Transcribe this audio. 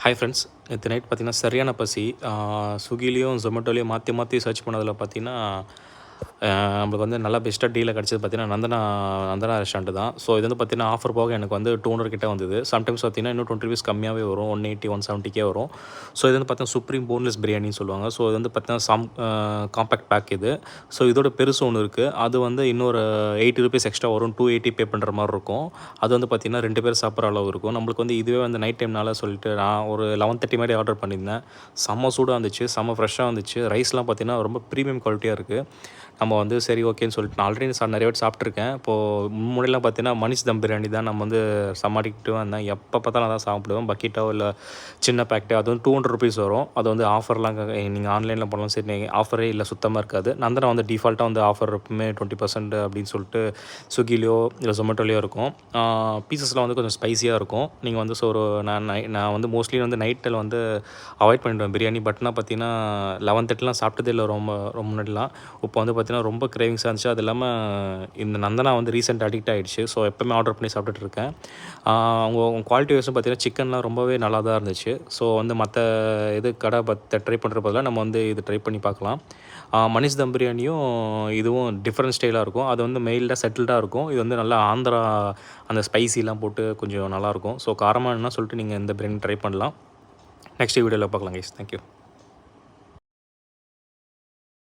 Hi friends, நேற்று night பார்த்தீங்கன்னா சரியான பசி. ஸ்விக்கிலேயும் ஜொமேட்டோலேயும் மாற்றி மாற்றி சர்ச் பண்ணதில் பார்த்தீங்கன்னா நம்மளுக்கு வந்து நல்லா பெஸ்ட்டாக டீலில் கிடச்சது பார்த்தீங்கன்னா நந்தனா ரெஸ்டாரண்ட் தான். ஸோ இது வந்து பார்த்தீங்கன்னா ஆஃபர் போக எனக்கு வந்து 200 கிட்ட வந்தது. சம்டைம்ஸ் பார்த்தீங்கன்னா இன்னும் 20 ரூபீஸ் கம்மியாகவே வரும். 180 170 வரும். ஸோ இது வந்து பார்த்தீங்கன்னா சுப்ரீம் போன்லெஸ் பிரியாணின்னு சொல்லுவாங்க. ஸோ இது வந்து பார்த்தீங்கன்னா காம்பேக்ட் பேக் இது. ஸோ இதோட பெருசு ஒன்று இருக்குது. அது வந்து இன்னொரு 80 ரூபீஸ் எக்ஸ்ட்ரா வரும். 280 பே பண்ணுற மாதிரி இருக்கும். அது வந்து பார்த்தீங்கன்னா 2 பேர் சாப்பிட்ற அளவு இருக்கும். நம்மளுக்கு வந்து இதுவே வந்து நைட் டைம்னால சொல்லிட்டு நான் ஒரு 11:30 மாதிரி ஆர்டர் பண்ணியிருந்தேன். செம்ம சூடாக இருந்துச்சு, செம்ம ஃப்ரெஷ்ஷாக இருந்துச்சு. ரைஸ்லாம் பார்த்தீங்கன்னா ரொம்ப ப்ரீமியம் குவாலிட்டியாக இருக்குது. நம்ம வந்து சரி ஓகேன்னு சொல்லிட்டு நான் ஆல்ரெடி நிறைய வாட்டி சாப்பிட்ருக்கேன். இப்போது முன்னாடிலாம் பார்த்தீங்கன்னா மனிஷ் தம் பிரியாணி தான் நம்ம வந்து சமாளிக்கிட்டு வந்தேன். எப்போ பார்த்தாலும் அதான் சாப்பிடுவேன். பக்கெட்டோ இல்லை சின்ன பேக்கெட்டோ அது வந்து 200 ரூபீஸ் வரும். அது வந்து ஆஃபர்லாம் நீங்கள் ஆன்லைனில் போனாலும் சரி, நீங்கள் ஆஃபரே இல்லை, சுத்தமாக இருக்காது. நந்தனா வந்து டிஃபால்ட்டாக வந்து ஆஃபர் எப்பவுமே 20% அப்படின்னு சொல்லிட்டு ஸ்விக்கிலேயோ இல்லை ஜொமேட்டோலேயோ இருக்கும். பீசஸ்லாம் வந்து கொஞ்சம் ஸ்பைஸியாக இருக்கும். நீங்கள் வந்து ஸோ ஒரு நான் வந்து மோஸ்ட்லி வந்து நைட்டில் வந்து அவாய்ட் பண்ணிவிடுவேன் பிரியாணி. பட்னா பார்த்தீங்கன்னா 11:30லாம் சாப்பிட்டதே இல்லை ரொம்ப ரொம்ப முன்னாடிலாம். இப்போ வந்து பார்த்தீங்கன்னா ரொம்ப கிரேவிங்ஸாக இருந்துச்சு. அது இல்லாமல் இந்த நந்தனா வந்து ரீசெண்ட் அடிக்ட் ஆகிடுச்சு. ஸோ எப்போவுமே ஆர்டர் பண்ணி சாப்பிட்டுட்ருக்கேன். அவங்க குவாலிட்டி வைஸும் பார்த்தீங்கன்னா சிக்கன்லாம் ரொம்பவே நல்லா தான் இருந்துச்சு. ஸோ வந்து மற்ற இது கடை ட்ரை பண்ணுற பதிலாக நம்ம வந்து இது ட்ரை பண்ணி பார்க்கலாம். மனிஷ் தம் பிரியாணியும் இதுவும் டிஃப்ரெண்ட் ஸ்டைலாக இருக்கும். அது வந்து மெயில்டாக செட்டில்டாக இருக்கும். இது வந்து நல்லா ஆந்திரா அந்த ஸ்பைசிலாம் போட்டு கொஞ்சம் நல்லாயிருக்கும். ஸோ காரமாக என்ன சொல்லிட்டு நீங்கள் இந்த பிரியாணி ட்ரை பண்ணலாம். நெக்ஸ்ட் வீடியோவில் பார்க்கலாம் கைஸ். தேங்க்யூ.